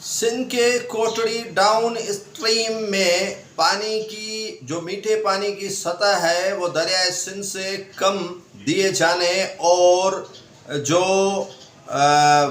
सिंध के Kotri down stream में पानी की जो मीठे पानी की सतह है वो दरियाए सिंध से कम दिए जाने और जो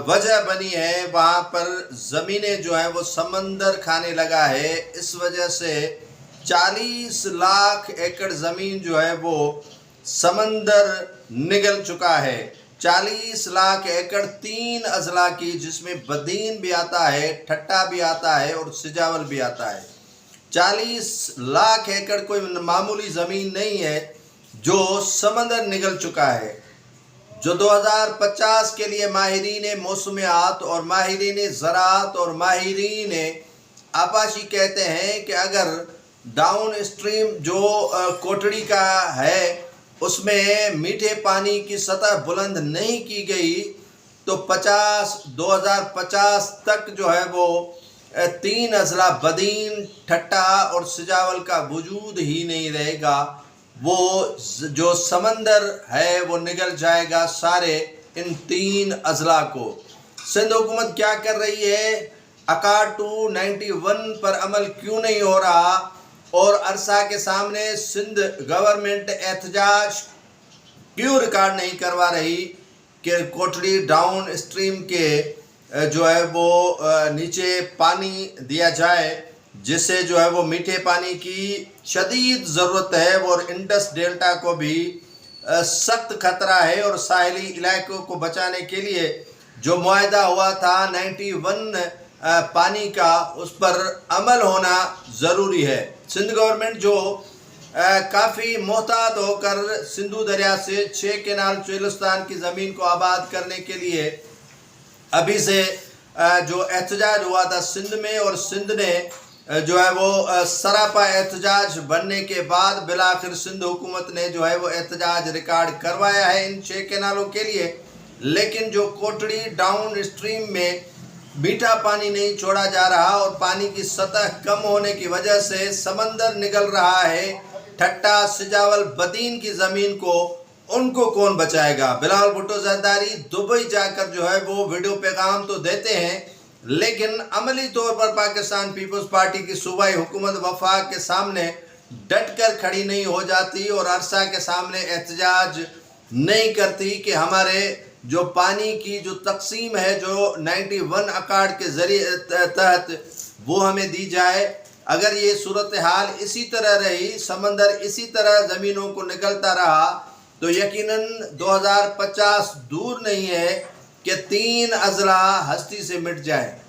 वजह बनी है वहाँ पर ज़मीनें जो हैं वो समंदर खाने लगा है। इस वजह से 40 लाख एकड़ ज़मीन जो है वो समंदर निगल चुका है। 40 लाख एकड़ 3 अजला की, जिसमें बदीन भी आता है, ठट्टा भी आता है और सिजावल भी आता है। 40 लाख एकड़ कोई मामूली ज़मीन नहीं है जो समंदर निगल चुका है, जो 2050 के लिए माहिरीन मौसमियात और माहिरीन ज़राअत और माहिरीन आबाशी कहते हैं कि अगर डाउन स्ट्रीम जो कोटड़ी का है उसमें मीठे पानी की सतह बुलंद नहीं की गई तो 2050 तक जो है वो 3 अजला बदीन, ठट्टा और सिजावल का वजूद ही नहीं रहेगा। वो जो समंदर है वो निगल जाएगा सारे इन 3 अजला को। सिंध हुकूमत क्या कर रही है? अकार्ड 291 पर अमल क्यों नहीं हो रहा और अरसा के सामने सिंध गवर्नमेंट एहतजाज क्यों रिकॉर्ड नहीं करवा रही कि कोटड़ी डाउन स्ट्रीम के जो है वो नीचे पानी दिया जाए, जिससे जो है वो मीठे पानी की शदीद ज़रूरत है और इंडस डेल्टा को भी सख्त खतरा है। और साहिली इलाकों को बचाने के लिए जो मुआहदा हुआ था 91 पानी का, उस पर अमल होना ज़रूरी है। सिंध गवर्नमेंट जो काफ़ी मोहतात होकर सिंधु दरिया से 6 केनाल चेलुस्तान की ज़मीन को आबाद करने के लिए अभी से जो एहतजाज हुआ था सिंध में, और सिंध ने जो है वो सरापा एहतजाज बनने के बाद बिलाखिर सिंध हुकूमत ने जो है वो एहतजाज रिकॉर्ड करवाया है इन 6 केनालों के लिए। लेकिन जो कोटड़ी डाउन स्ट्रीम में मीठा पानी नहीं छोड़ा जा रहा और पानी की सतह कम होने की वजह से समंदर निगल रहा है, ठट्टा, सिजावल, बदीन की ज़मीन को उनको कौन बचाएगा? बिलावल भुट्टो ज़रदारी दुबई जाकर जो है वो वीडियो पैगाम तो देते हैं, लेकिन अमली तौर पर पाकिस्तान पीपल्स पार्टी की सूबाई हुकूमत वफाक के सामने डट कर खड़ी नहीं हो जाती और अरसा के सामने एहतजाज नहीं करती कि हमारे जो पानी की जो तकसीम है जो 91 अकार्ड के ज़रिए तहत वो हमें दी जाए। अगर ये सूरत हाल इसी तरह रही, समंदर इसी तरह ज़मीनों को निकलता रहा, तो यकीनन 2050 दूर नहीं है कि 3 अजला हस्ती से मिट जाए।